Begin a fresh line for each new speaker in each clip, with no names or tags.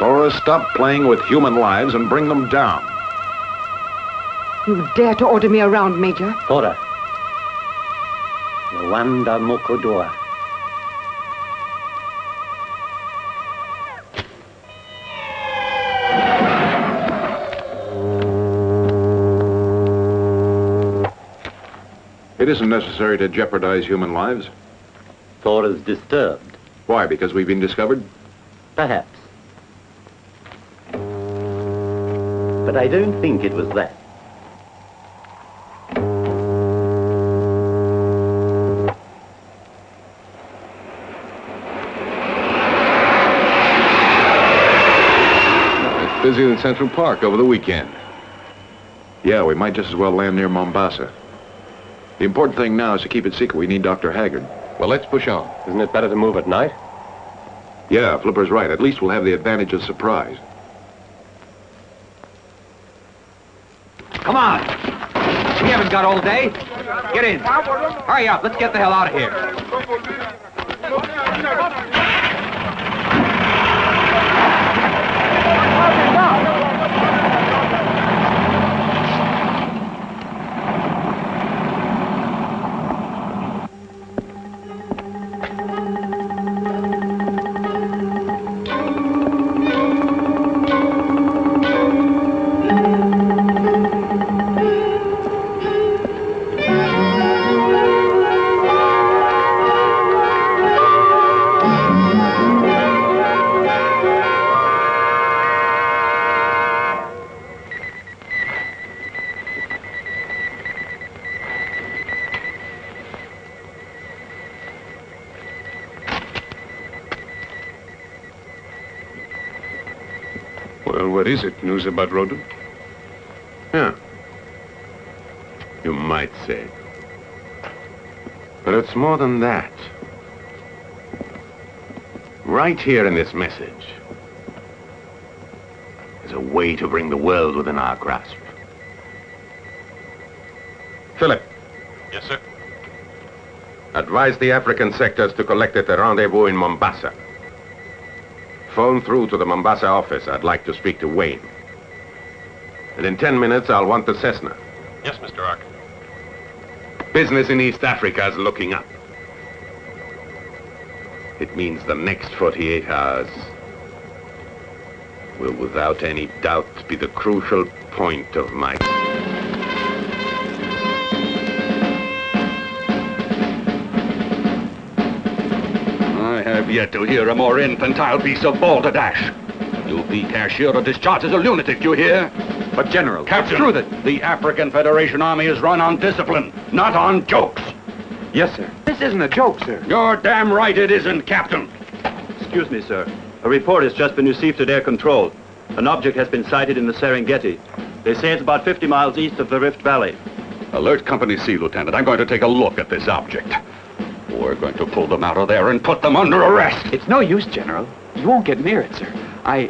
Thora, stop playing with human lives and bring them down.
You dare to order me around, Major?
Thora. Wanda Mokodoa.
It isn't necessary to jeopardize human lives.
Thora's disturbed.
Why? Because we've been discovered?
Perhaps. But I don't think it was that.
It's busier than Central Park over the weekend. Yeah, we might just as well land near Mombasa. The important thing now is to keep it secret. We need Dr. Haggard.
Well, let's push on. Isn't it better to move at night?
Yeah, Flipper's right. At least we'll have the advantage of surprise.
Come on. We haven't got all day. Get in. Hurry up. Let's get the hell out of here.
Well, what is it? News about Rhodan?
Yeah. You might say. But it's more than that. Right here in this message is a way to bring the world within our grasp. Philip.
Yes, sir.
Advise the African sectors to collect at the rendezvous in Mombasa. Phone through to the Mombasa office. I'd like to speak to Wayne. And in 10 minutes, I'll want the Cessna.
Yes, Mr. Ark.
Business in East Africa is looking up. It means the next 48 hours will without any doubt be the crucial point of my...
I have yet to hear a more infantile piece of balderdash. You'll be cashier or discharged as a lunatic, you hear?
But, General,
Captain,
true that...
the African Federation Army is run on discipline, not on jokes.
Yes, sir. This isn't a joke, sir.
You're damn right it isn't, Captain.
Excuse me, sir. A report has just been received at Air Control. An object has been sighted in the Serengeti. They say it's about 50 miles east of the Rift Valley.
Alert Company C, Lieutenant. I'm going to take a look at this object. We're going to pull them out of there and put them under arrest.
It's no use, General. You won't get near it, sir. I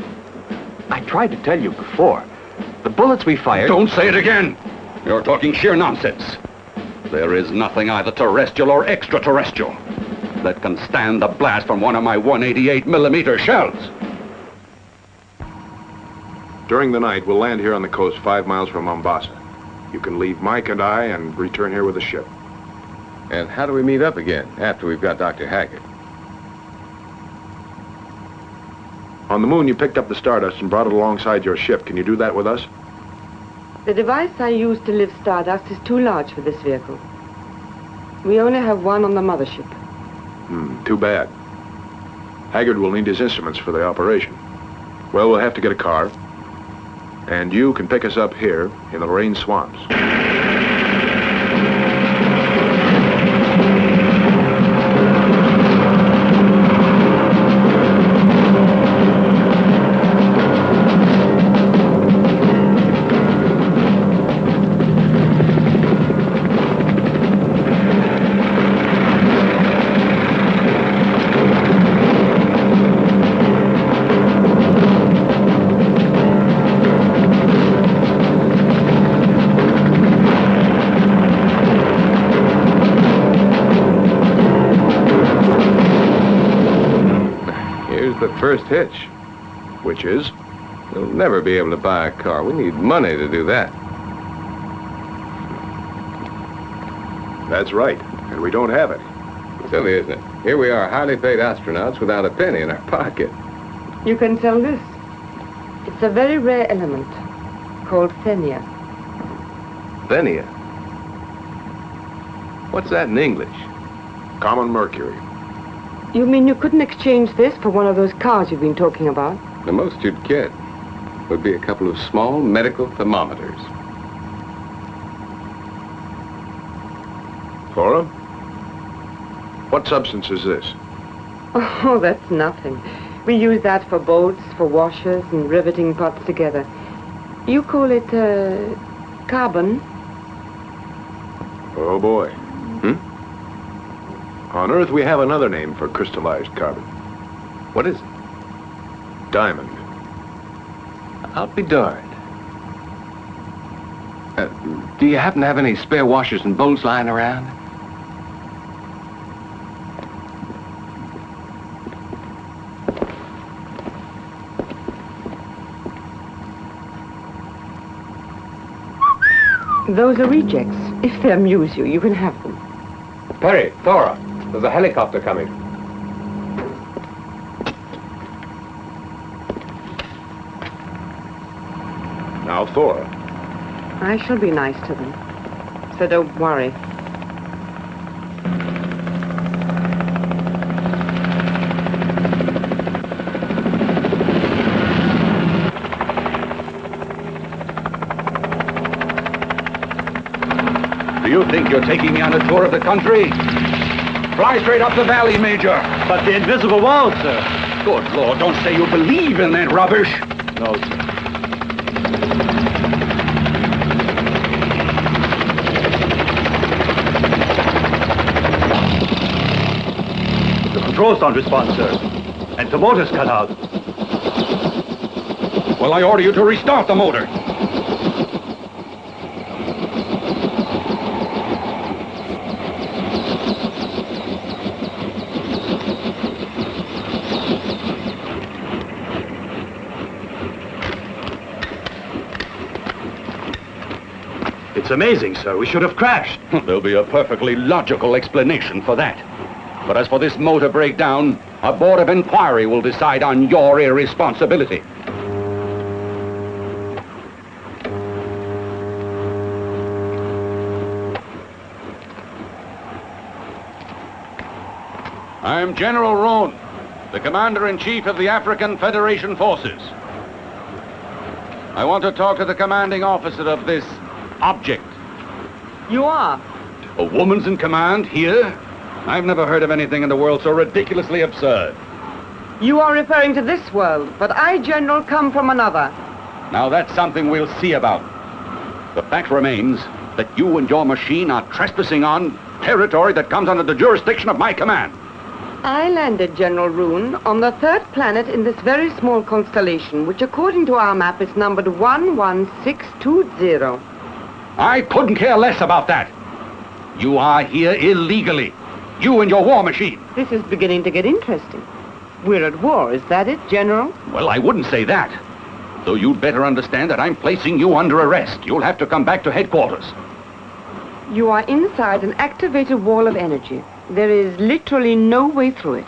tried to tell you before. The bullets we fired...
Don't say it again. You're talking sheer nonsense. There is nothing either terrestrial or extraterrestrial that can stand the blast from one of my 188mm shells.
During the night, we'll land here on the coast 5 miles from Mombasa. You can leave Mike and I and return here with the ship.
And how do we meet up again after we've got Dr. Haggard?
On the moon, you picked up the Stardust and brought it alongside your ship. Can you do that with us?
The device I use to lift Stardust is too large for this vehicle. We only have one on the mothership.
Too bad. Haggard will need his instruments for the operation. Well, we'll have to get a car. And you can pick us up here in the Lorraine swamps.
First hitch.
Which is?
We'll never be able to buy a car. We need money to do that.
That's right, and we don't have it.
Silly, isn't it? Here we are, highly paid astronauts without a penny in our pocket.
You can sell this. It's a very rare element called phenia.
Phenia? What's that in English?
Common mercury.
You mean you couldn't exchange this for one of those cars you've been talking about?
The most you'd get would be a couple of small medical thermometers.
Flora? What substance is this?
Oh, that's nothing. We use that for boats, for washers, and riveting pots together. You call it, carbon?
Oh, boy. On Earth, we have another name for crystallized carbon.
What is it?
Diamond.
I'll be darned. Do you happen to have any spare washers and bolts lying around?
Those are rejects. If they amuse you, you can have them.
Perry, Thora, there's a helicopter coming.
Now, Thora.
I shall be nice to them. So don't worry.
Do you think you're taking me on a tour of the country? Fly straight up the valley, Major.
But the invisible wall, sir.
Good Lord, don't say you believe in that rubbish.
No, sir. The controls don't respond, sir. And the motor's cut out.
Well, I order you to restart the motor.
It's amazing, sir. We should have crashed.
There'll be a perfectly logical explanation for that. But as for this motor breakdown, a board of inquiry will decide on your irresponsibility. I'm General Rhodan, the Commander-in-Chief of the African Federation Forces. I want to talk to the commanding officer of this object.
You are?
A woman's in command here? I've never heard of anything in the world so ridiculously absurd.
You are referring to this world, but I, General, come from another.
Now that's something we'll see about. The fact remains that you and your machine are trespassing on territory that comes under the jurisdiction of my command.
I landed, General Rhodan, on the third planet in this very small constellation, which according to our map is numbered 11620.
I couldn't care less about that. You are here illegally. You and your war machine.
This is beginning to get interesting. We're at war, is that it, General?
Well, I wouldn't say that. Though you'd better understand that I'm placing you under arrest. You'll have to come back to headquarters.
You are inside an activated wall of energy. There is literally no way through it.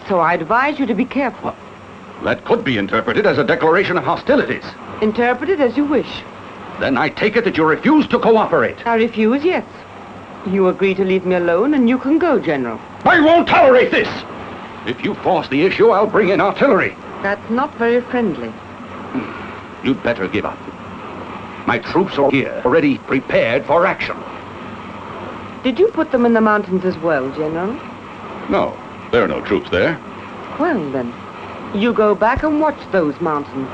So I advise you to be careful.
That could be interpreted as a declaration of hostilities.
Interpret it as you wish.
Then I take it that you refuse to cooperate.
I refuse, yes. You agree to leave me alone, and you can go, General.
I won't tolerate this! If you force the issue, I'll bring in artillery.
That's not very friendly.
You'd better give up. My troops are here, already prepared for action.
Did you put them in the mountains as well, General?
No, there are no troops there.
Well, then, you go back and watch those mountains.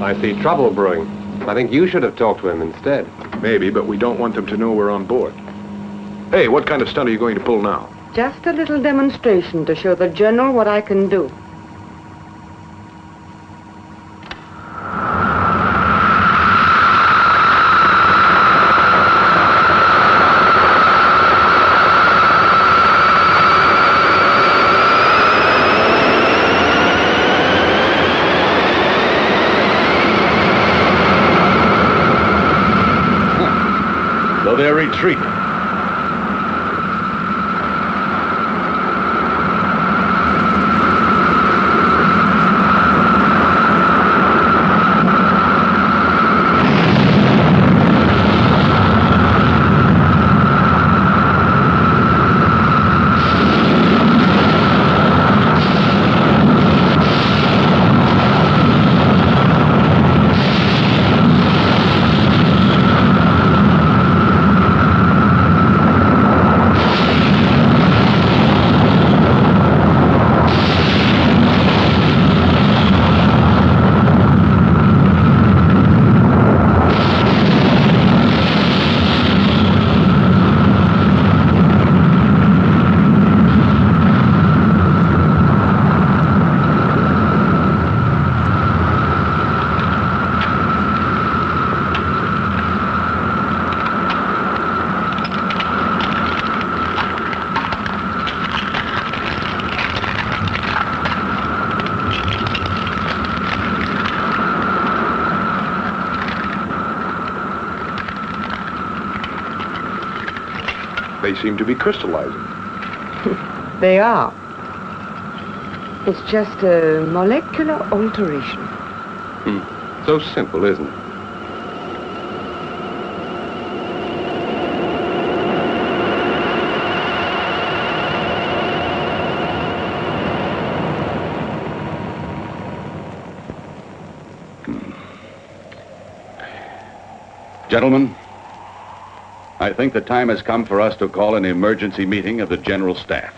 I see trouble brewing. I think you should have talked to him instead.
Maybe, but we don't want them to know we're on board. Hey, what kind of stunt are you going to pull now?
Just a little demonstration to show the General what I can do.
So they retreat.
They seem to be crystallizing.
They are. It's just a molecular alteration.
So simple, isn't it?
Gentlemen, I think the time has come for us to call an emergency meeting of the General Staff.